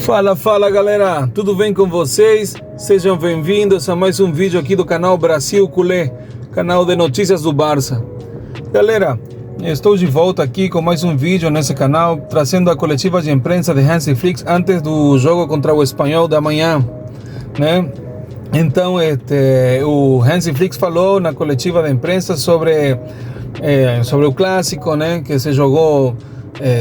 Fala galera, tudo bem com vocês? Sejam bem-vindos a mais um vídeo aqui do canal Brasil Culé, canal de notícias do Barça. Galera, estou de volta aqui com mais um vídeo nesse canal, trazendo a coletiva de imprensa de Hansi Flick antes do jogo contra o Espanhol da manhã, né? Então, o Hansi Flick falou na coletiva de imprensa sobre o clássico, né, que se jogou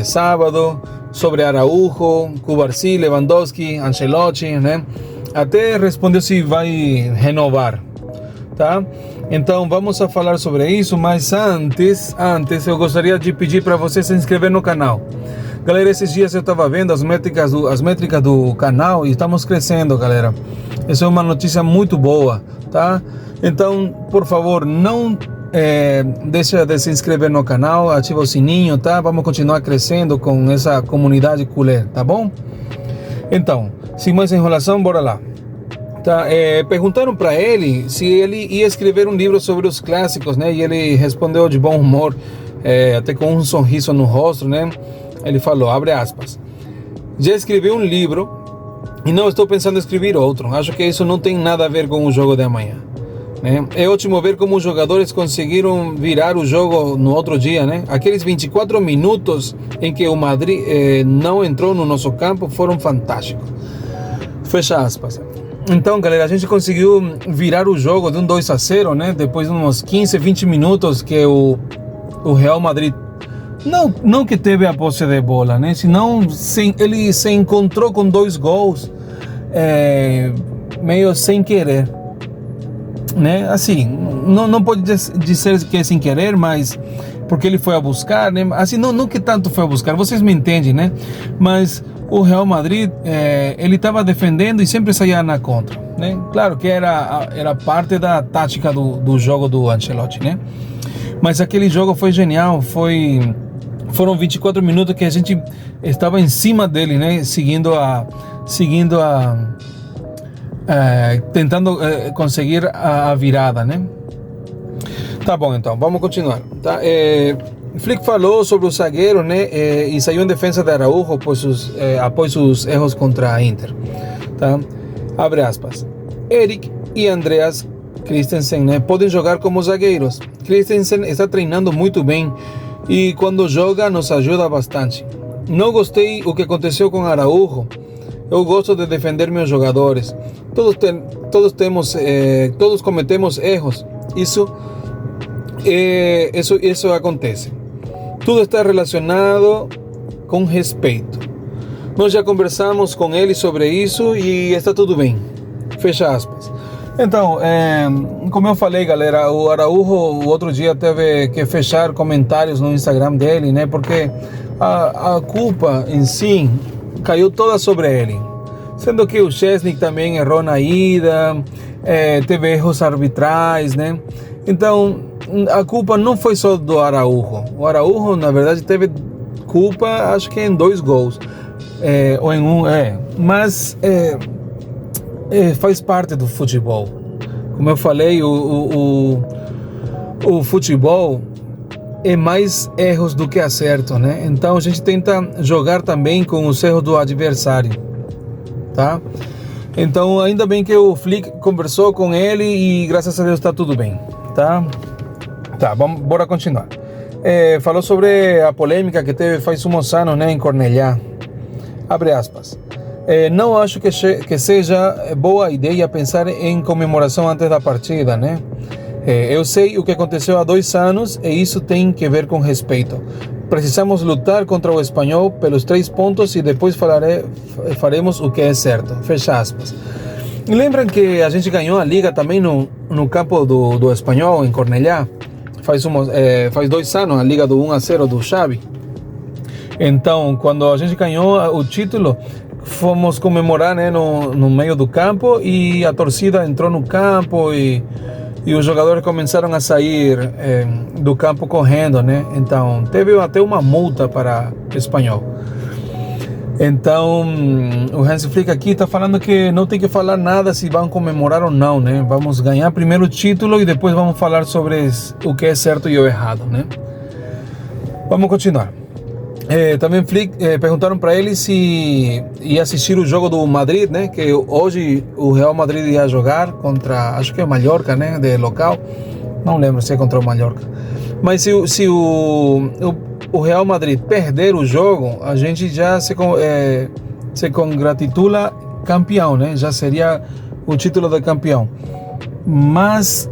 sábado, sobre Araujo, Cubarsí, Lewandowski, Ancelotti, né? Até respondeu se vai renovar, tá? Então vamos a falar sobre isso, mas antes eu gostaria de pedir para você se inscrever no canal. Galera, esses dias eu estava vendo as métricas do canal e estamos crescendo, galera. Essa é uma notícia muito boa, tá? Então, por favor, não deixa de se inscrever no canal, ativa o sininho, tá? Vamos continuar crescendo com essa comunidade culé, tá bom? Então, sem mais enrolação, bora lá. Tá, perguntaram para ele se ele ia escrever um livro sobre os clássicos, né? E ele respondeu de bom humor, até com um sorriso no rosto, né? Ele falou, abre aspas, já escrevi um livro e não estou pensando em escrever outro. Acho que isso não tem nada a ver com o jogo de amanhã. É ótimo ver como os jogadores conseguiram virar o jogo no outro dia, né? Aqueles 24 minutos em que o Madrid não entrou no nosso campo foram fantásticos. Fecha aspas. Então, galera, a gente conseguiu virar o jogo de um 2-0, né? Depois de uns 15, 20 minutos que o Real Madrid não que teve a posse de bola, né? Senão ele se encontrou com 2 gols meio sem querer, né? Assim, não pode dizer que é sem querer, mas porque ele foi a buscar, né? Assim, não que tanto foi a buscar, vocês me entendem, né? Mas o Real Madrid, ele estava defendendo e sempre saía na contra, né? Claro que era parte da tática do jogo do Ancelotti, né? Mas aquele jogo foi genial, foram 24 minutos que a gente estava em cima dele, né? Tentando conseguir a virada, né? Tá bom, então, vamos continuar, tá? Flick falou sobre o zagueiro, né? E saiu em defesa de Araujo após os erros contra a Inter, tá? Abre aspas. Eric e Andreas Christensen, né, podem jogar como zagueiros. Christensen está treinando muito bem e quando joga nos ajuda bastante. Não gostei o que aconteceu com Araujo. Eu gosto de defender meus jogadores. Todos cometemos erros. Isso acontece. Tudo está relacionado com respeito. Nós já conversamos com ele sobre isso e está tudo bem. Fecha aspas. Então, como eu falei, galera, o Araujo o outro dia teve que fechar comentários no Instagram dele, né? Porque a culpa em si caiu toda sobre ele. Sendo que o Szczęsny também errou na ida, teve erros arbitrais, né? Então, a culpa não foi só do Araujo. O Araujo, na verdade, teve culpa, acho que em 2 gols. Ou em um, mas faz parte do futebol. Como eu falei, o futebol é mais erros do que acerto, né? Então a gente tenta jogar também com os erros do adversário, tá? Então ainda bem que o Flick conversou com ele e graças a Deus está tudo bem, tá? Tá, bora continuar. Falou sobre a polêmica que teve faz uns anos, né, em Cornellá. Abre aspas. Não acho que seja boa ideia pensar em comemoração antes da partida, né? Eu sei o que aconteceu há 2 anos e isso tem que ver com respeito. Precisamos lutar contra o Espanhol pelos 3 pontos e depois faremos o que é certo. Fecha aspas. E lembram que a gente ganhou a Liga também no campo do Espanhol, em Cornellá? Faz 2 anos, a Liga do 1-0 do Xavi. Então, quando a gente ganhou o título, fomos comemorar, né, no meio do campo e a torcida entrou no campo e os jogadores começaram a sair do campo correndo, né? Então, teve até uma multa para o Espanhol. Então, o Hansi Flick aqui está falando que não tem que falar nada se vão comemorar ou não, né? Vamos ganhar primeiro o título e depois vamos falar sobre o que é certo e o errado, né? Vamos continuar. Também perguntaram para ele se ia assistir o jogo do Madrid, né? Que hoje o Real Madrid ia jogar contra, acho que é o Mallorca, né? De local, não lembro se é contra o Mallorca. Mas se o Real Madrid perder o jogo, a gente já se congratula campeão, né? Já seria o título de campeão. Mas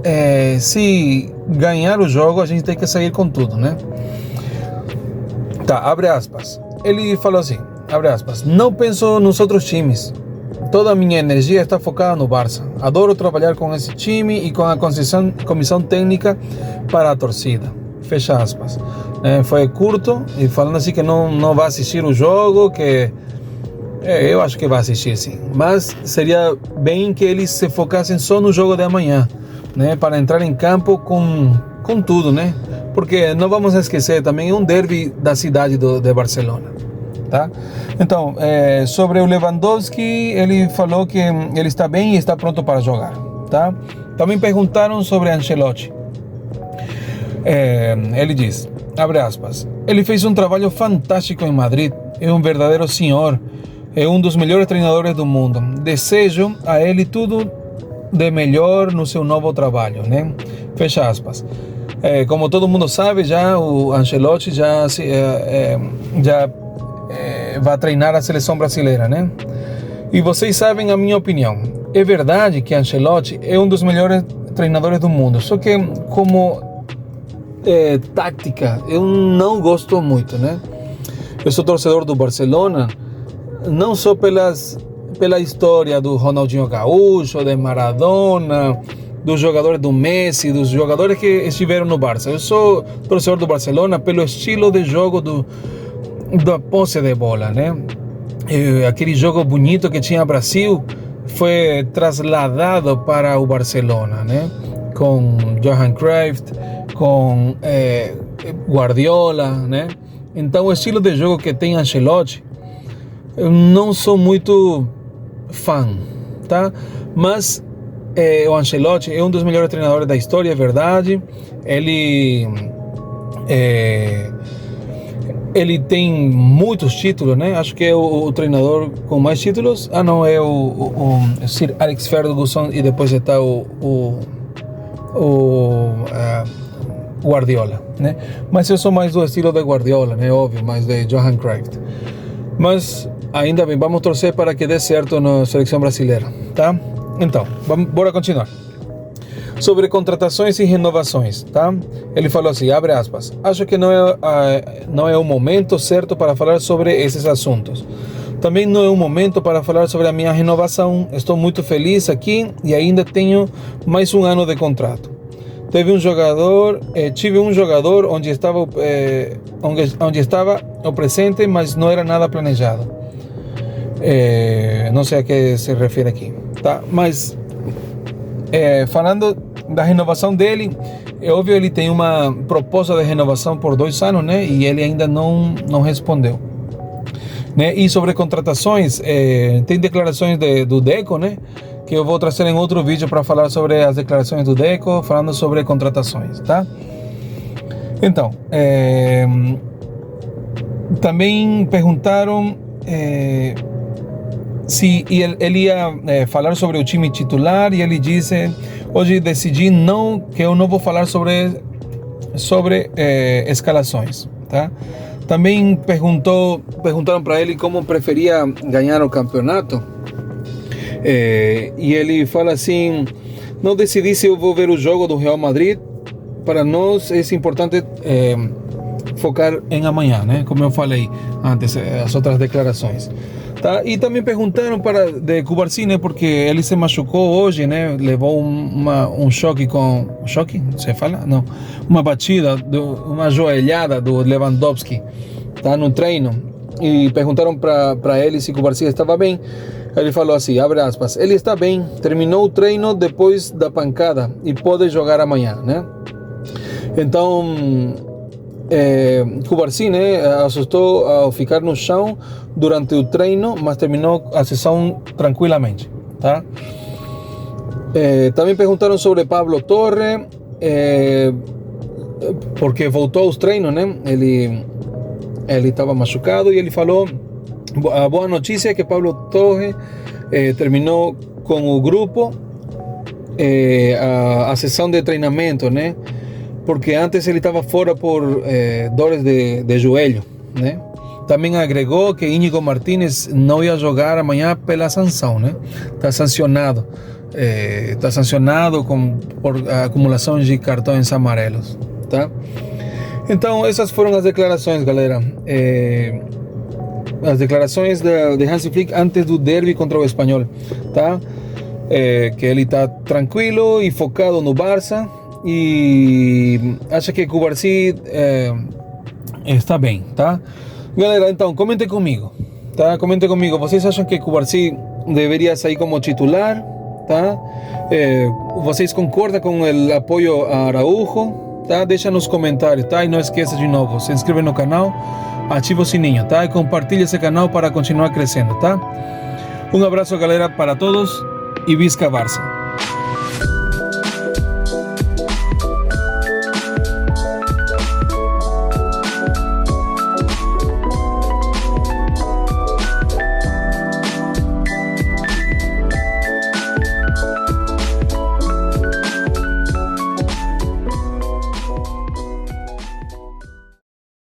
se ganhar o jogo, a gente tem que sair com tudo, né? Tá, abre aspas. Ele falou assim, abre aspas, não penso nos outros times. Toda a minha energia está focada no Barça. Adoro trabalhar com esse time e com a comissão técnica para a torcida. Fecha aspas. Foi curto e falando assim que não vai assistir o jogo, que eu acho que vai assistir sim. Mas seria bem que eles se focassem só no jogo de amanhã, né? Para entrar em campo com tudo, né? Porque não vamos esquecer, também é um derby da cidade de Barcelona, tá? Então, sobre o Lewandowski, ele falou que ele está bem e está pronto para jogar, tá? Também perguntaram sobre Ancelotti. Ele diz, abre aspas, ele fez um trabalho fantástico em Madrid, é um verdadeiro senhor, é um dos melhores treinadores do mundo. Desejo a ele tudo de melhor no seu novo trabalho, né? Fecha aspas. Como todo mundo sabe, já o Ancelotti já vai treinar a seleção brasileira, né? E vocês sabem a minha opinião. É verdade que Ancelotti é um dos melhores treinadores do mundo, só que como tática eu não gosto muito, né? Eu sou torcedor do Barcelona, não só pela história do Ronaldinho Gaúcho, de Maradona, dos jogadores do Messi, dos jogadores que estiveram no Barça. Eu sou torcedor do Barcelona pelo estilo de jogo da posse de bola, né? Aquele jogo bonito que tinha Brasil foi trasladado para o Barcelona, né? Com Johan Cruyff, com Guardiola, né? Então o estilo de jogo que tem Ancelotti, eu não sou muito fã, tá? Mas o Ancelotti é um dos melhores treinadores da história, é verdade. Ele tem muitos títulos, né? Acho que é o treinador com mais títulos. Não, é o Sir Alex Ferguson e depois está o Guardiola, né? Mas eu sou mais do estilo de Guardiola, né? Óbvio, mais de Johan Cruyff. Mas ainda bem, vamos torcer para que dê certo na seleção brasileira, tá? Então, bora continuar. Sobre contratações e renovações, tá? Ele falou assim, abre aspas, acho que não é o momento certo para falar sobre esses assuntos. Também não é o momento para falar sobre a minha renovação. Estou muito feliz aqui e ainda tenho mais um ano de contrato. Tive um jogador onde estava o presente, mas não era nada planejado. Não sei a que se refere aqui, tá? Mas falando da renovação dele, é óbvio, ele tem uma proposta de renovação por 2 anos, né? E ele ainda não respondeu, né? E sobre contratações, tem declarações do Deco, né? Que eu vou trazer em outro vídeo para falar sobre as declarações do Deco, falando sobre contratações, tá? Então, também perguntaram se ele ia falar sobre o time titular, e ele disse, hoje decidi que eu não vou falar sobre escalações, tá? Também perguntaram para ele como preferia ganhar o campeonato, e ele fala assim, não decidi se eu vou ver o jogo do Real Madrid, para nós é importante focar em amanhã, né? Como eu falei antes, as outras declarações. Tá? E também perguntaram de Cubarsí, né? Porque ele se machucou hoje, né? Levou um choque choque? Você fala? Não. Uma batida, uma joelhada do Lewandowski, tá? No treino. E perguntaram para ele se Cubarsí estava bem. Ele falou assim, abre aspas, ele está bem, terminou o treino depois da pancada e pode jogar amanhã, né? Então, Cubarsí, né, assustou ao ficar no chão durante o treino, mas terminou a sessão tranquilamente, tá? Também perguntaram sobre Pablo Torre, porque voltou aos treinos, né? Ele estava machucado e ele falou: a boa notícia é que Pablo Torre terminou com o grupo a sessão de treinamento, né? Porque antes ele estava fora por dores de joelho, né? Também agregou que Íñigo Martínez não ia jogar amanhã pela sanção, né? Está sancionado. Está sancionado por acumulação de cartões amarelos, tá? Então essas foram as declarações, galera. As declarações de Hansi Flick antes do derby contra o Espanhol, tá? Que ele está tranquilo e focado no Barça e acha que Cubarsí está bem, tá? Galera, então comentem comigo, tá? Comentem comigo. Vocês acham que Cubarsí deveria sair como titular, tá? Vocês concordam com o apoio a Araújo, tá? Deixa nos comentários, tá? E não esqueça de novo, se inscreve no canal, ativa o sininho, tá? E compartilha esse canal para continuar crescendo, tá? Um abraço, galera, para todos e Visca Barça.